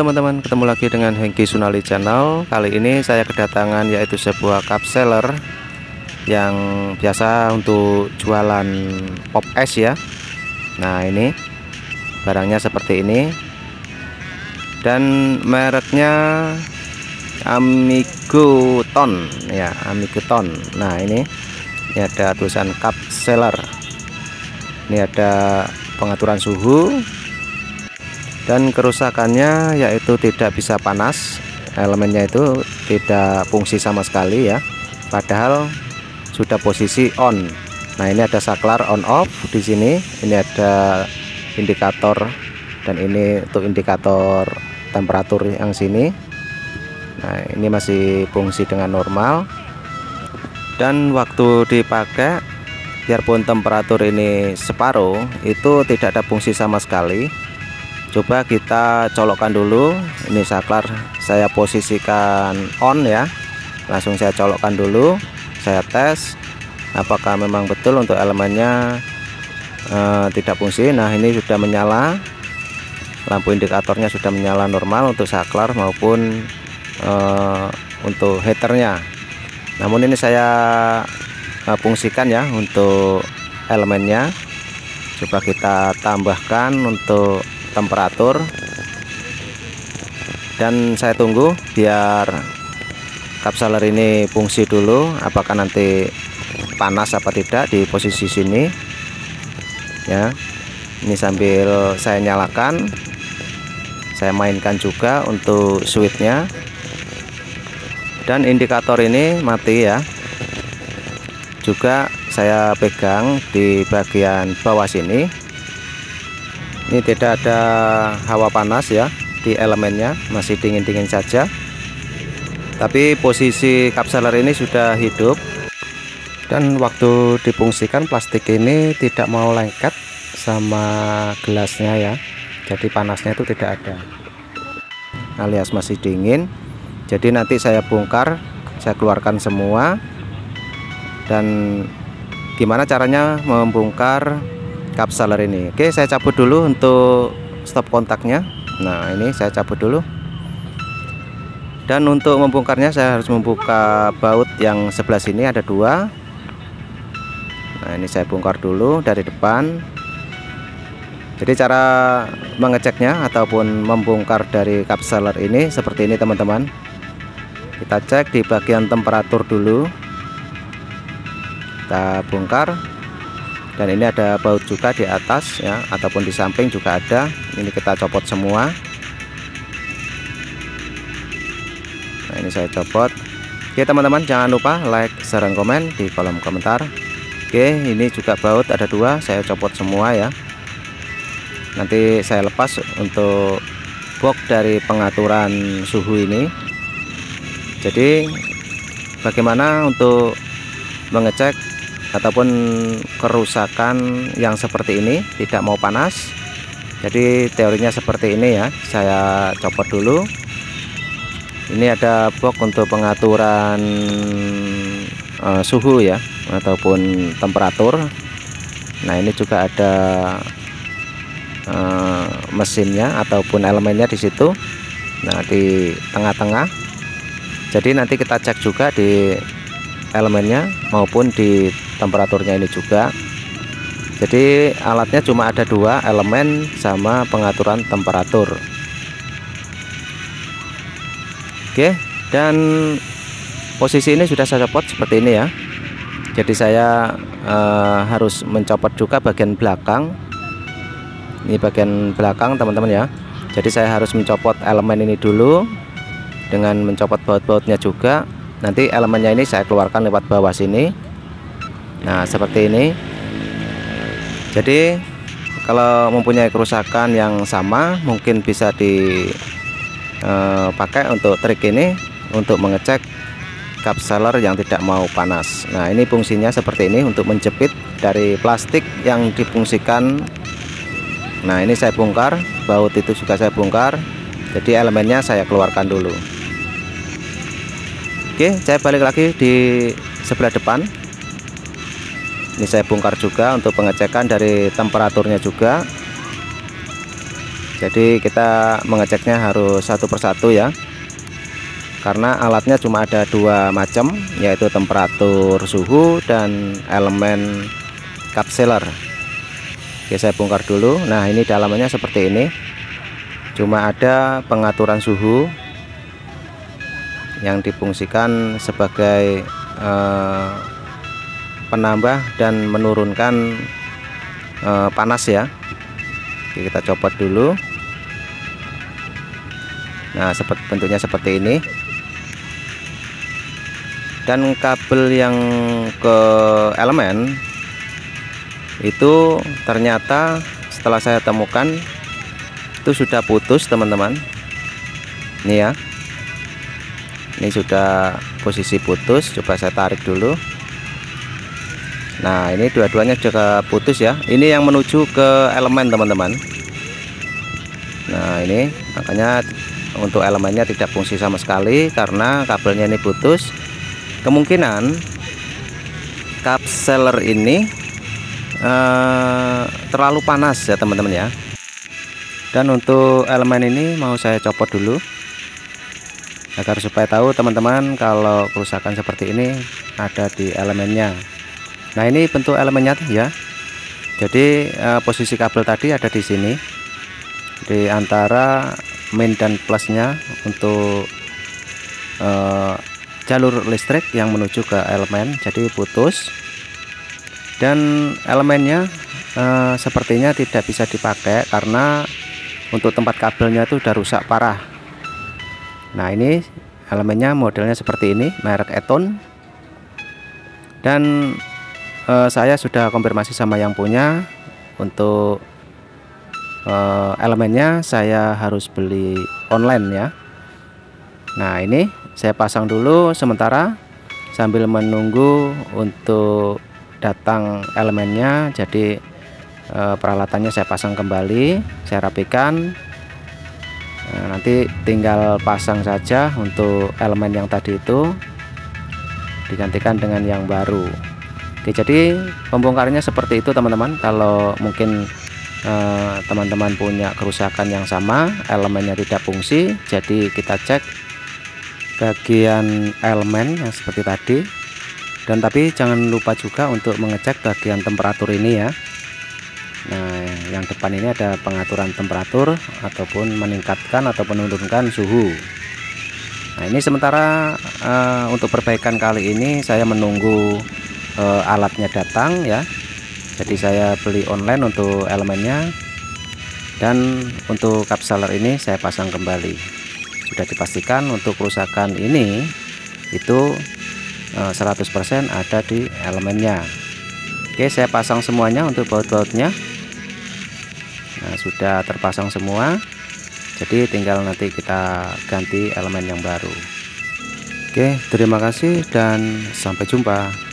teman-teman, ketemu lagi dengan Hengki Sunali Channel. Kali ini saya kedatangan yaitu sebuah cup seller yang biasa untuk jualan pop es ya. Nah, ini barangnya seperti ini dan mereknya Amiguton ya, Amiguton. Nah, ini ada tulisan cup seller. Ini ada pengaturan suhu dan kerusakannya yaitu tidak bisa panas, elemennya itu tidak fungsi sama sekali ya, padahal sudah posisi on. Nah, ini ada saklar on off di sini, ini ada indikator dan ini untuk indikator temperatur yang sini. Nah, ini masih fungsi dengan normal dan waktu dipakai biarpun temperatur ini separuh itu tidak ada fungsi sama sekali. Coba kita colokkan dulu. Ini saklar saya posisikan on ya, langsung saya colokkan dulu, saya tes apakah memang betul untuk elemennya tidak fungsi. Nah, ini sudah menyala, lampu indikatornya sudah menyala normal untuk saklar maupun untuk heaternya. Namun ini saya fungsikan ya untuk elemennya. Coba kita tambahkan untuk temperatur dan saya tunggu biar cup seller ini fungsi dulu, apakah nanti panas apa tidak di posisi sini ya. Ini sambil saya nyalakan, saya mainkan juga untuk switchnya dan indikator ini mati ya. Juga saya pegang di bagian bawah sini. Ini tidak ada hawa panas ya di elemennya, masih dingin-dingin saja. Tapi posisi cup seller ini sudah hidup dan waktu difungsikan plastik ini tidak mau lengket sama gelasnya ya. Jadi panasnya itu tidak ada, alias masih dingin. Jadi nanti saya bongkar, saya keluarkan semua. Dan gimana caranya membongkar cup seller ini? Oke, saya cabut dulu untuk stop kontaknya. Nah, ini saya cabut dulu. Dan untuk membongkarnya saya harus membuka baut yang sebelah sini, ada dua. Nah, ini saya bongkar dulu dari depan. Jadi cara mengeceknya ataupun membongkar dari cup seller ini seperti ini teman-teman. Kita cek di bagian temperatur dulu, kita bongkar. Dan ini ada baut juga di atas ya, ataupun di samping juga ada. Ini kita copot semua. Nah, ini saya copot. Oke teman-teman, jangan lupa like, share, dan komen di kolom komentar. Oke, ini juga baut ada dua, saya copot semua ya. Nanti saya lepas untuk box dari pengaturan suhu ini. Jadi bagaimana untuk mengecek ataupun kerusakan yang seperti ini tidak mau panas? Jadi teorinya seperti ini ya, saya copot dulu. Ini ada box untuk pengaturan suhu ya ataupun temperatur. Nah, ini juga ada mesinnya ataupun elemennya di situ. Nah, di tengah-tengah. Jadi nanti kita cek juga di elemennya maupun di temperaturnya ini juga. Jadi alatnya cuma ada dua, elemen sama pengaturan temperatur. Oke, dan posisi ini sudah saya copot seperti ini ya. Jadi saya harus mencopot juga bagian belakang. Ini bagian belakang teman-teman ya. Jadi saya harus mencopot elemen ini dulu dengan mencopot baut-bautnya juga. Nanti elemennya ini saya keluarkan lewat bawah sini. Nah, seperti ini. Jadi kalau mempunyai kerusakan yang sama, mungkin bisa dipakai untuk trik ini untuk mengecek cup seller yang tidak mau panas. Nah, ini fungsinya seperti ini untuk menjepit dari plastik yang difungsikan. Nah, ini saya bongkar, baut itu juga saya bongkar. Jadi elemennya saya keluarkan dulu. Oke, saya balik lagi di sebelah depan. Ini saya bongkar juga untuk pengecekan dari temperaturnya juga. Jadi kita mengeceknya harus satu persatu ya, karena alatnya cuma ada dua macam, yaitu temperatur suhu dan elemen cup sealer. Oke, saya bongkar dulu. Nah, ini dalamannya seperti ini, cuma ada pengaturan suhu yang difungsikan sebagai penambah dan menurunkan panas ya. Oke, kita copot dulu. Nah, bentuknya seperti ini. Dan kabel yang ke elemen itu ternyata setelah saya temukan itu sudah putus, teman-teman. Ini ya. Ini sudah posisi putus. Coba saya tarik dulu. Nah, ini dua-duanya juga putus ya. Ini yang menuju ke elemen, teman-teman. Nah, ini makanya untuk elemennya tidak fungsi sama sekali karena kabelnya ini putus. Kemungkinan cup sealer ini terlalu panas ya, teman-teman ya. Dan untuk elemen ini mau saya copot dulu agar supaya tahu teman-teman kalau kerusakan seperti ini ada di elemennya. Nah, ini bentuk elemennya ya. Jadi posisi kabel tadi ada di sini, di antara min dan plusnya untuk jalur listrik yang menuju ke elemen. Jadi putus, dan elemennya sepertinya tidak bisa dipakai karena untuk tempat kabelnya itu udah rusak parah. Nah, ini elemennya modelnya seperti ini, merek Eton, dan saya sudah konfirmasi sama yang punya. Untuk elemennya saya harus beli online ya. Nah, ini saya pasang dulu sementara sambil menunggu untuk datang elemennya. Jadi peralatannya saya pasang kembali, saya rapikan. Nanti tinggal pasang saja untuk elemen yang tadi itu, digantikan dengan yang baru. Oke, jadi pembongkarannya seperti itu, teman-teman. Kalau mungkin teman-teman punya kerusakan yang sama, elemennya tidak fungsi, jadi kita cek bagian elemen yang seperti tadi. Dan tapi jangan lupa juga untuk mengecek bagian temperatur ini ya. Nah, yang depan ini ada pengaturan temperatur ataupun meningkatkan atau menurunkan suhu. Nah, ini sementara untuk perbaikan kali ini saya menunggu alatnya datang ya. Jadi saya beli online untuk elemennya, dan untuk cup sealer ini saya pasang kembali. Sudah dipastikan untuk kerusakan ini itu 100% ada di elemennya. Oke, saya pasang semuanya untuk baut-bautnya. Nah, sudah terpasang semua, jadi tinggal nanti kita ganti elemen yang baru. Oke, terima kasih dan sampai jumpa.